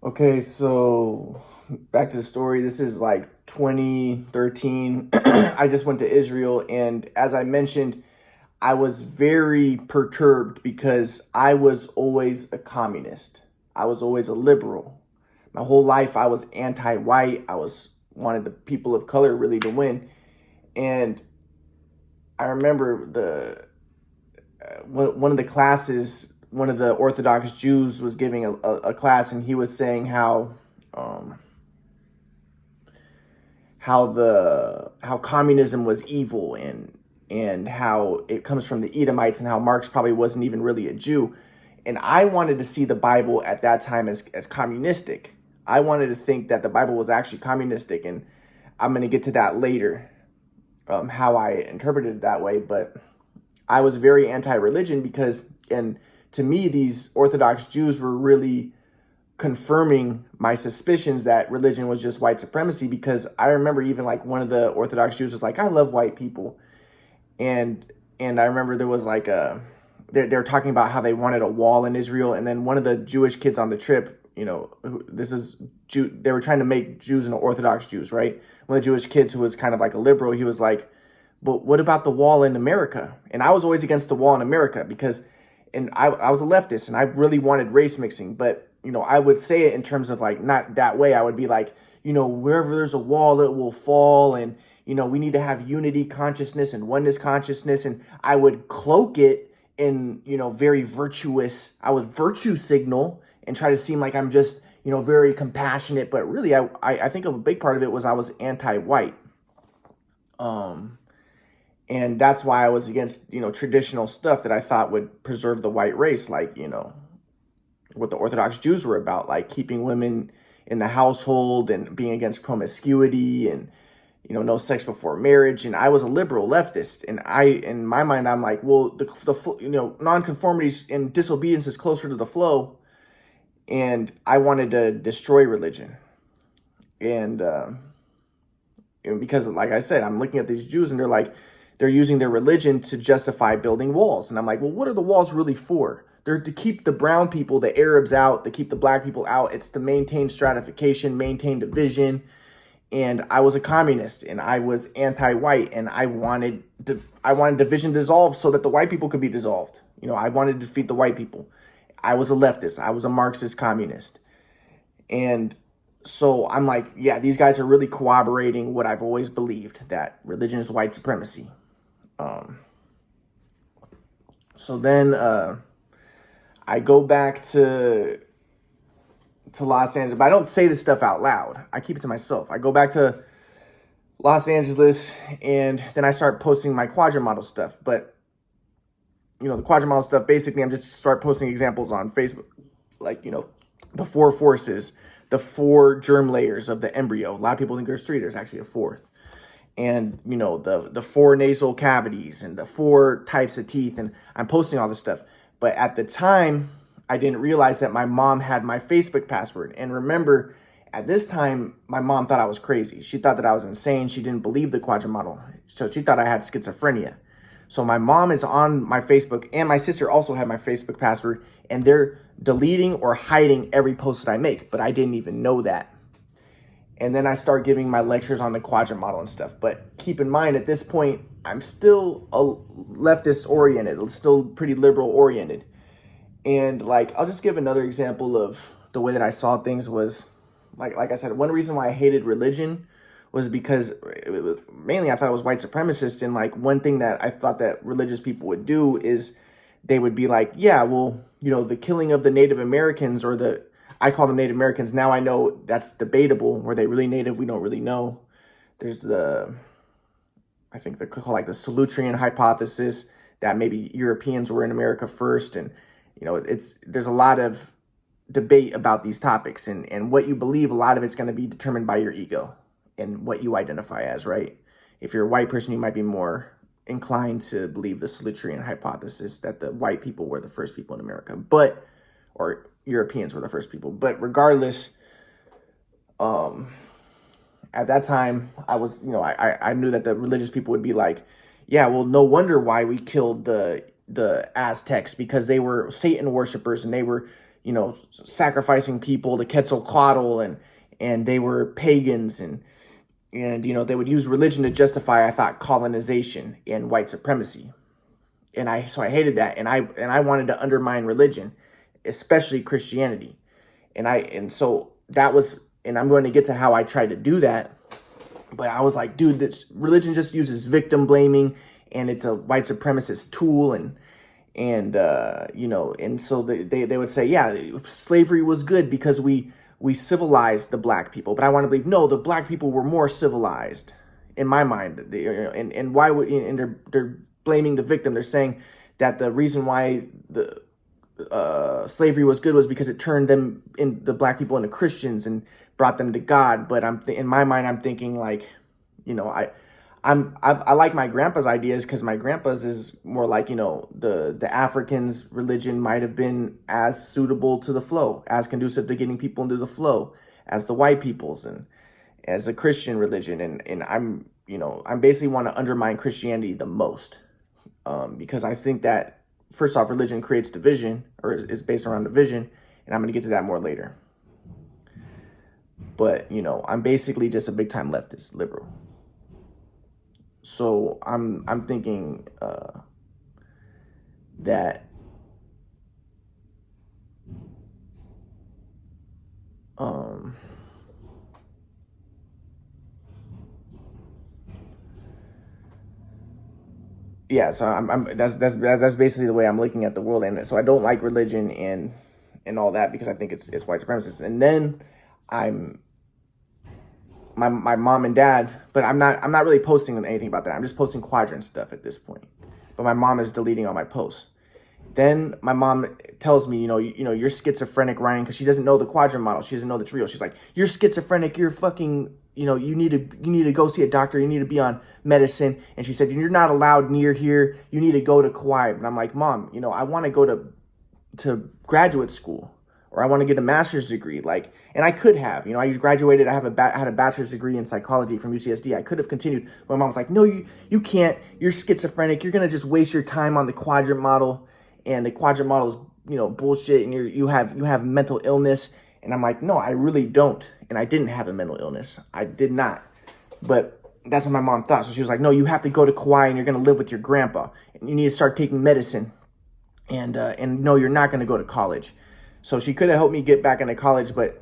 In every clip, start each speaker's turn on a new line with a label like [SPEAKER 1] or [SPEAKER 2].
[SPEAKER 1] Okay, so back to the story. This is like 2013. I just went to Israel, and as I mentioned, I was very perturbed because I was always a communist. I was always a liberal. My whole life, I was anti-white. I was wanted the people of color really to win, and I remember the one of the classes, one of the Orthodox Jews was giving a class, and he was saying um, how communism was evil and how it comes from the Edomites and how Marx probably wasn't even really a Jew. And I wanted to see the Bible at that time as communistic. I wanted to think that the Bible was actually communistic, and I'm going to get to that later, how I interpreted it that way. But I was very anti-religion because, and to me, these Orthodox Jews were really confirming my suspicions that religion was just white supremacy, because I remember even like one of the Orthodox Jews was like, I love white people. And I remember there was like they were talking about how they wanted a wall in Israel. And then one of the Jewish kids on the trip, this is Jew, they were trying to make Jews into Orthodox Jews, right? One of the Jewish kids who was kind of like a liberal, he was like, but what about the wall in America? And I was always against the wall in America because, and I was a leftist and I really wanted race mixing, but I would say it in terms of like not that way. I would be like, wherever there's a wall, it will fall, and we need to have unity consciousness and oneness consciousness, and I would cloak it in very virtuous. I would virtue signal and try to seem like I'm just very compassionate, but really I think of a big part of it was I was anti-white. Um, and that's why I was against traditional stuff that I thought would preserve the white race, like what the Orthodox Jews were about, like keeping women in the household and being against promiscuity and no sex before marriage. And I was a liberal leftist, and in my mind, I'm like, well, the nonconformities and disobedience is closer to the flow, and I wanted to destroy religion. And because, like I said, I'm looking at these Jews, and they're using their religion to justify building walls. And I'm like, well, what are the walls really for? They're to keep the brown people, the Arabs out, to keep the black people out. It's to maintain stratification, maintain division. And I was a communist, and I was anti-white, and I wanted division dissolved so that the white people could be dissolved. I wanted to defeat the white people. I was a leftist. I was a Marxist communist. And so I'm like, yeah, these guys are really corroborating what I've always believed, that religion is white supremacy. Um, so then I go back to Los Angeles, but I don't say this stuff out loud. I keep it to myself. I go back to Los Angeles, and then I start posting my quadrant model stuff. But the quadrant model stuff, basically, I'm just start posting examples on Facebook, like the four forces, the four germ layers of the embryo. A lot of people think there's three. There's actually a fourth. And the four nasal cavities and the four types of teeth, and I'm posting all this stuff. But at the time, I didn't realize that my mom had my Facebook password. And remember, at this time, my mom thought I was crazy. She thought that I was insane. She didn't believe the quadrant model. So she thought I had schizophrenia. So my mom is on my Facebook, and my sister also had my Facebook password, and they're deleting or hiding every post that I make. But I didn't even know that. And then I start giving my lectures on the quadrant model and stuff. But keep in mind, at this point, I'm still a leftist oriented, still pretty liberal oriented. And like, I'll just give another example of the way that I saw things was, like I said, one reason why I hated religion was because mainly I thought it was white supremacist. And like, one thing that I thought that religious people would do is they would be like, yeah, well, the killing of the Native Americans, I call them Native Americans. Now I know that's debatable. Were they really Native? We don't really know. There's I think they're called like the Solutrean hypothesis, that maybe Europeans were in America first. And there's a lot of debate about these topics, and what you believe, a lot of it's going to be determined by your ego and what you identify as, right? If you're a white person, you might be more inclined to believe the Solutrean hypothesis, that the white people were the first people in America, or Europeans were the first people. But regardless, at that time, I was, I knew that the religious people would be like, yeah, well, no wonder why we killed the Aztecs, because they were Satan worshipers, and they were sacrificing people to Quetzalcoatl, and they were pagans, and they would use religion to justify, I thought, colonization and white supremacy. So I hated that, and I wanted to undermine religion, especially Christianity. So that was, and I'm going to get to how I tried to do that. But I was like, dude, this religion just uses victim blaming, and it's a white supremacist tool, and so they would say, yeah, slavery was good because we civilized the black people. But I want to believe, no, the black people were more civilized in my mind. And why would, and they're blaming the victim. They're saying that the reason why the slavery was good was because it turned the black people into Christians and brought them to God. But in my mind, I'm thinking like, I like my grandpa's ideas, because my grandpa's is more like, the Africans' religion might have been as suitable to the flow, as conducive to getting people into the flow as the white people's, and as a Christian religion. And I'm basically want to undermine Christianity the most, because I think that, first off, religion creates division, or is based around division, and I'm going to get to that more later. But, I'm basically just a big time leftist liberal. So I'm thinking that yeah, so that's basically the way I'm looking at the world. And so I don't like religion and all that, because I think it's white supremacist. And then my mom and dad, but I'm not really posting anything about that. I'm just posting quadrant stuff at this point. But my mom is deleting all my posts. Then my mom tells me, you're schizophrenic, Ryan, because she doesn't know the quadrant model. She doesn't know that's real. She's like, you're schizophrenic. You're fucking, you need to go see a doctor. You need to be on medicine. And she said, you're not allowed near here. You need to go to Kauai. And I'm like, Mom, I want to go to graduate school, or I want to get a master's degree. And I could have, I graduated. I had a bachelor's degree in psychology from UCSD. I could have continued. My mom was like, no, you can't. You're schizophrenic. You're going to just waste your time on the quadrant model. And the quadrant model is, bullshit. And you have mental illness. And I'm like, no, I really don't. And I didn't have a mental illness. I did not. But that's what my mom thought. So she was like, no, you have to go to Kauai, and you're going to live with your grandpa, and you need to start taking medicine. And no, you're not going to go to college. So she could have helped me get back into college, but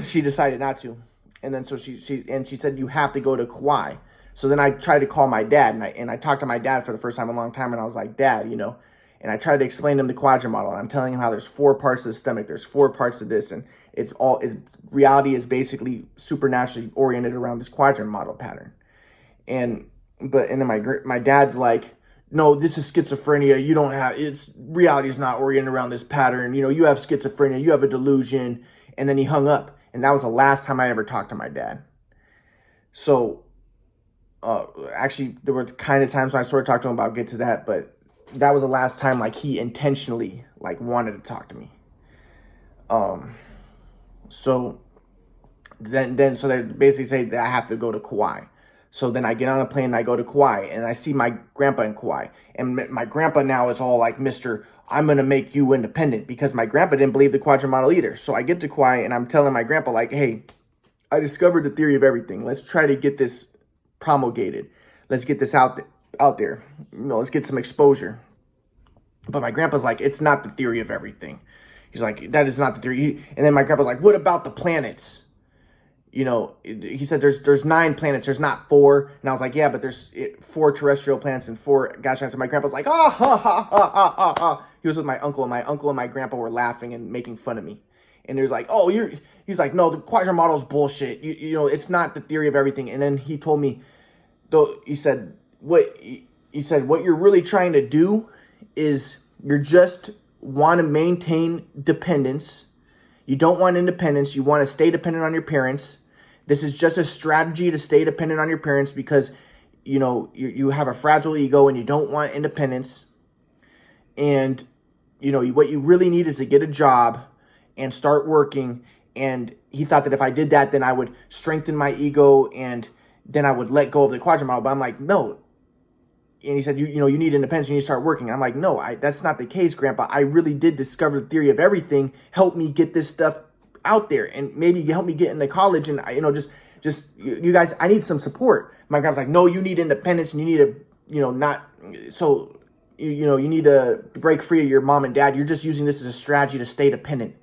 [SPEAKER 1] she decided not to. And then so she said, you have to go to Kauai. So then I tried to call my dad, and I talked to my dad for the first time in a long time. And I was like, Dad, and I tried to explain to him the quadrant model. And I'm telling him how there's 4 parts of the stomach. There's 4 parts of this. And reality is basically supernaturally oriented around this quadrant model pattern. And then my dad's like, no, this is schizophrenia. You don't have, reality is not oriented around this pattern. You have schizophrenia, you have a delusion. And then he hung up. And that was the last time I ever talked to my dad. So, actually, there were kind of times when I sort of talked to him about, get to that, but that was the last time, he intentionally, wanted to talk to me. So then so they basically say that I have to go to Kauai. So then I get on a plane and I go to Kauai, and I see my grandpa in Kauai. And my grandpa now is all like, Mr. I'm going to make you independent, because my grandpa didn't believe the quadrant model either. So I get to Kauai, and I'm telling my grandpa, hey, I discovered the theory of everything. Let's try to get this promulgated. Let's get this out there. Let's get some exposure. But my grandpa's like, it's not the theory of everything. He's like, that is not the theory. And then my grandpa's like, what about the planets? He said there's 9 planets. There's not 4. And I was like, yeah, but there's 4 terrestrial planets and 4 gas giants. And my grandpa's like, ha, ha, ha, ha, ha, ha. He was with my uncle, and my uncle and my grandpa were laughing and making fun of me. And he was like, he's like, no, the quadrant model is bullshit. It's not the theory of everything. And then he told me, though, he said, what you're really trying to do is you're just want to maintain dependence. You don't want independence. You want to stay dependent on your parents. This is just a strategy to stay dependent on your parents, because, you have a fragile ego and you don't want independence. And, what you really need is to get a job and start working. And he thought that if I did that, then I would strengthen my ego, and then I would let go of the quadrant model. But I'm like, no, and he said, you need independence, you need to start working. And I'm like, no, that's not the case, Grandpa. I really did discover the theory of everything, help me get this stuff out there, and maybe help me get into college. And just you guys, I need some support. My grandpa's like, no, you need independence, and you need to, not so. You need to break free of your mom and dad. You're just using this as a strategy to stay dependent.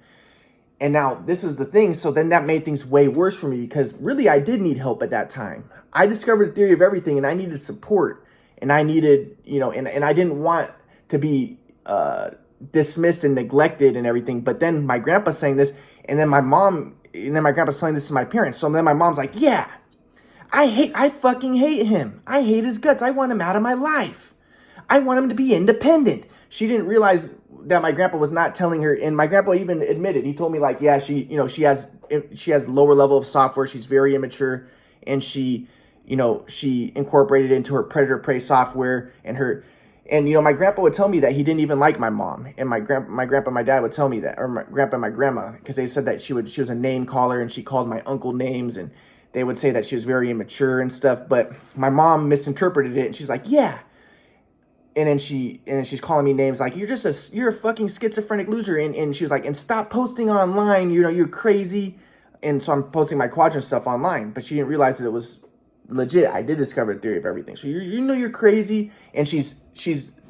[SPEAKER 1] And now this is the thing. So then that made things way worse for me, because really I did need help at that time. I discovered the theory of everything, and I needed support, and I needed, and I didn't want to be dismissed and neglected and everything. But then my grandpa's saying this, and then my grandpa's telling this to my parents. So then my mom's like, yeah, I fucking hate him. I hate his guts. I want him out of my life. I want him to be independent. She didn't realize that my grandpa was not telling her, and my grandpa even admitted, he told me like, yeah, she has lower level of software. She's very immature, and she incorporated it into her predator prey software, and my grandpa would tell me that he didn't even like my mom, and my grandpa and my dad would tell me that, or my grandpa and my grandma, because they said that she was a name caller, and she called my uncle names, and they would say that she was very immature and stuff. But my mom misinterpreted it, and she's like, yeah. And then she's calling me names like, you're a fucking schizophrenic loser. And she was like, and stop posting online. You're crazy. And so I'm posting my quadrant stuff online, but she didn't realize that it was legit. I did discover the theory of everything. So you're crazy. And she's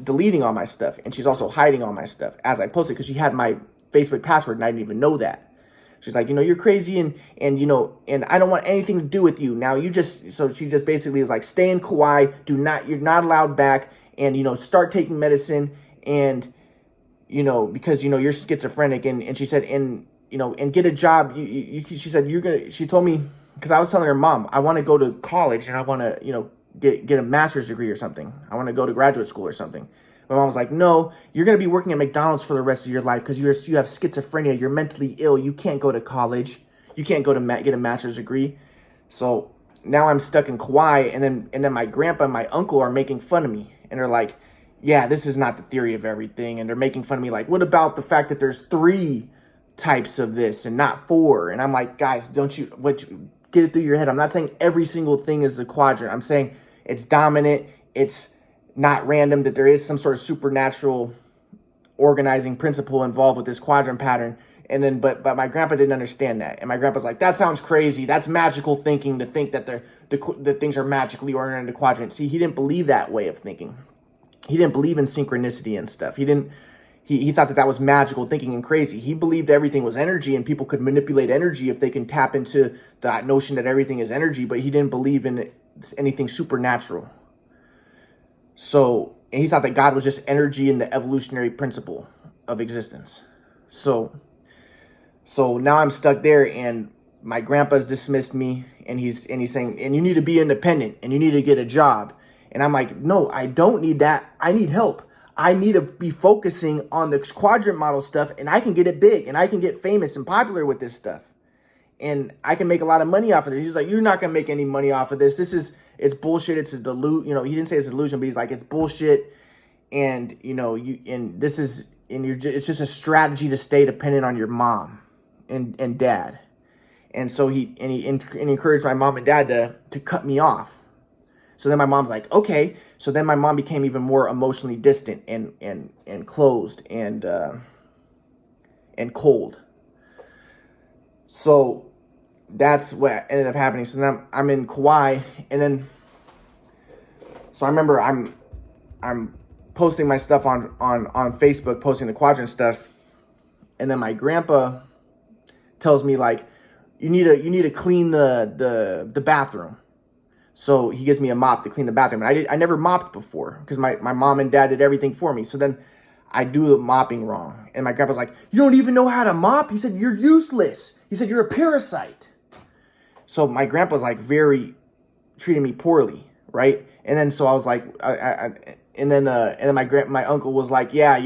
[SPEAKER 1] deleting all my stuff. And she's also hiding all my stuff as I post it, because she had my Facebook password and I didn't even know that. She's like, you're crazy, and I don't want anything to do with you. Now so she just basically was like, stay in Kauai, you're not allowed back. And, start taking medicine, and, because, you're schizophrenic. And she said, and get a job. She said, she told me, because I was telling her, Mom, I want to go to college, and I want to, get a master's degree or something. I want to go to graduate school or something. My mom was like, no, you're going to be working at McDonald's for the rest of your life, because you have schizophrenia. You're mentally ill. You can't go to college. You can't go to get a master's degree. So now I'm stuck in Kauai, and then my grandpa and my uncle are making fun of me. And they're like, yeah, this is not the theory of everything. And they're making fun of me like, what about the fact that there's 3 types of this and not 4? And I'm like, guys, get it through your head. I'm not saying every single thing is a quadrant. I'm saying it's dominant. It's not random, that there is some sort of supernatural organizing principle involved with this quadrant pattern. And then, but my grandpa didn't understand that. And my grandpa's like, that sounds crazy. That's magical thinking, to think that the things are magically oriented into quadrants. See, he didn't believe that way of thinking. He didn't believe in synchronicity and stuff. He thought that was magical thinking and crazy. He believed everything was energy, and people could manipulate energy if they can tap into that notion that everything is energy. But he didn't believe in anything supernatural. So, and he thought that God was just energy and the evolutionary principle of existence. So now I'm stuck there, and my grandpa's dismissed me, and he's saying, and you need to be independent, and you need to get a job. And I'm like, no, I don't need that. I need help. I need to be focusing on the quadrant model stuff, and I can get it big, and I can get famous and popular with this stuff. And I can make a lot of money off of it. He's like, you're not going to make any money off of this. It's bullshit. It's a delusion. He didn't say it's a delusion, but he's like, it's bullshit. And, it's just a strategy to stay dependent on your mom and dad. And so he encouraged my mom and dad to cut me off. So then my mom's like, okay. So then my mom became even more emotionally distant and closed and cold. So that's what ended up happening. So then I'm in Kauai, and then, so I remember I'm posting my stuff on Facebook, posting the quadrant stuff. And then my grandpa tells me like, you need to clean the bathroom. So he gives me a mop to clean the bathroom. And I never mopped before, because my mom and dad did everything for me. So then I do the mopping wrong. And my grandpa's like, you don't even know how to mop? He said, you're useless. He said, you're a parasite. So my grandpa's like treating me poorly, right? And then so I was like, and then my uncle was like, yeah,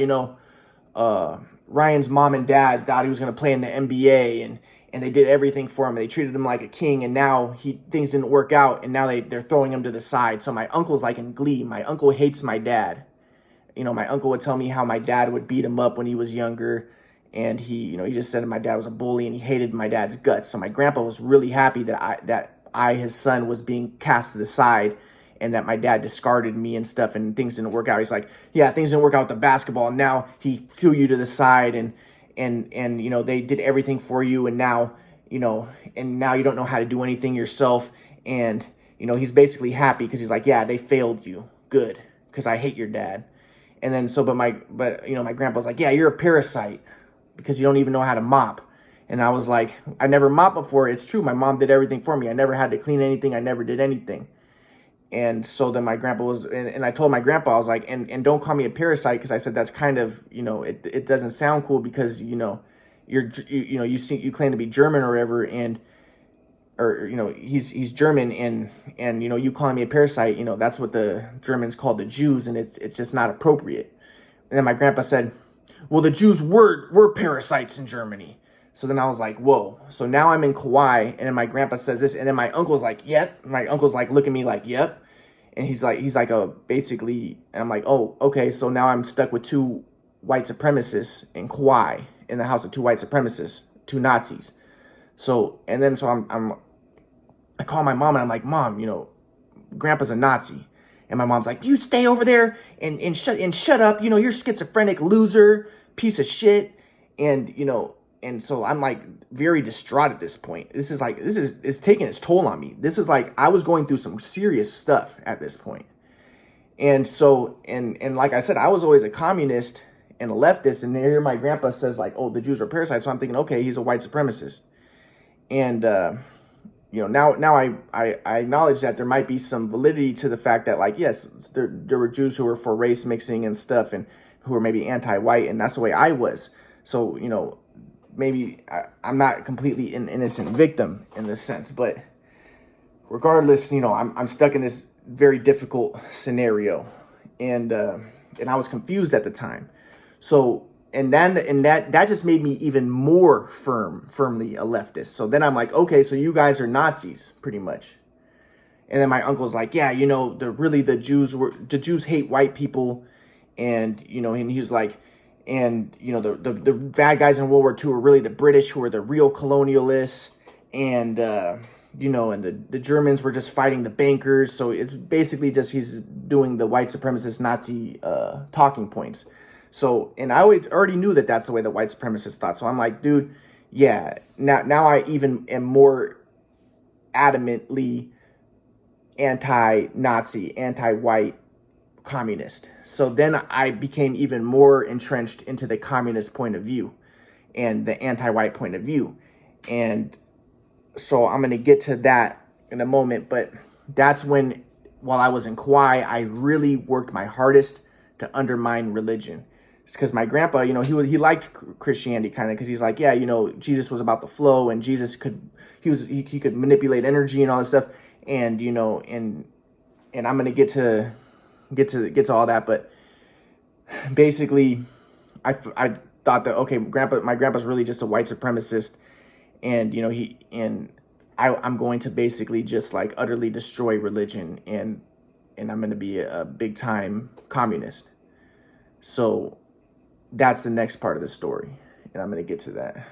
[SPEAKER 1] Ryan's mom and dad thought he was going to play in the NBA, and they did everything for him. They treated him like a king, and now things didn't work out, and now they're throwing him to the side. So my uncle's like in glee. My uncle hates my dad. My uncle would tell me how my dad would beat him up when he was younger, and he just said my dad was a bully, and he hated my dad's guts. So my grandpa was really happy that I, his son, was being cast to the side, and that my dad discarded me and stuff, and things didn't work out. He's like, yeah, things didn't work out with the basketball, and now he threw you to the side, and you know, they did everything for you, and now, you know, and now you don't know how to do anything yourself. And you know, he's basically happy because he's like, yeah, they failed you, good, because I hate your dad. And then so, but you know, my grandpa's like, yeah, you're a parasite because you don't even know how to mop. And I was like, I never mopped before. It's true. My mom did everything for me. I never had to clean anything. I never did anything. And so then my grandpa was, and I told my grandpa, I was like, and don't call me a parasite, because I said that's kind of, you know, it doesn't sound cool, because, you know, you know, you claim to be German or whatever, and, or, you know, he's German, and, you know, you calling me a parasite, you know, that's what the Germans called the Jews, and it's just not appropriate. And then my grandpa said, well, the Jews were parasites in Germany. So then I was like, whoa. So now I'm in Kauai, and then my grandpa says this, and then my uncle's like, yep. My uncle's like, look at me like, yep. And he's like, basically, and I'm like, oh, okay. So now I'm stuck with two white supremacists in Kauai, in the house of two white supremacists, two Nazis. So, and then so I call my mom, and I'm like, Mom, you know, Grandpa's a Nazi. And my mom's like, you stay over there and shut up. You know, you're schizophrenic loser, piece of shit. And, you know, and so I'm like very distraught at this point. It's taking its toll on me. This is like, I was going through some serious stuff at this point. And so, and like I said, I was always a communist and a leftist. And here my grandpa says like, oh, the Jews are parasites. So I'm thinking, okay, he's a white supremacist. And, you know, now I acknowledge that there might be some validity to the fact that, like, yes, there were Jews who were for race mixing and stuff, and who were maybe anti-white, and that's the way I was. So, you know, maybe I'm not completely an innocent victim in this sense, but regardless, you know, I'm stuck in this very difficult scenario, and I was confused at the time. So, and that just made me even more firmly a leftist. So then I'm like, okay, so you guys are Nazis, pretty much. And then my uncle's like, yeah, you know, the Jews hate white people, and you know, and he's like, and you know, the bad guys in World War II are really the British, who are the real colonialists, and you know, and the Germans were just fighting the bankers. So it's basically just he's doing the white supremacist Nazi talking points. So, and I already knew that that's the way the white supremacists thought. So I'm like, dude, yeah, now I even am more adamantly anti-Nazi, anti-white communist. So then I became even more entrenched into the communist point of view and the anti-white point of view. And so I'm going to get to that in a moment. But that's when, while I was in Kauai, I really worked my hardest to undermine religion. It's because my grandpa, you know, he liked Christianity kind of, because he's like, yeah, you know, Jesus was about the flow, and Jesus could manipulate energy and all this stuff, and you know, and I'm gonna get to all that, but basically, I thought that, okay, my grandpa's really just a white supremacist, and you know, I'm going to basically just like utterly destroy religion, and I'm gonna be a big time communist. So that's the next part of the story, and I'm going to get to that.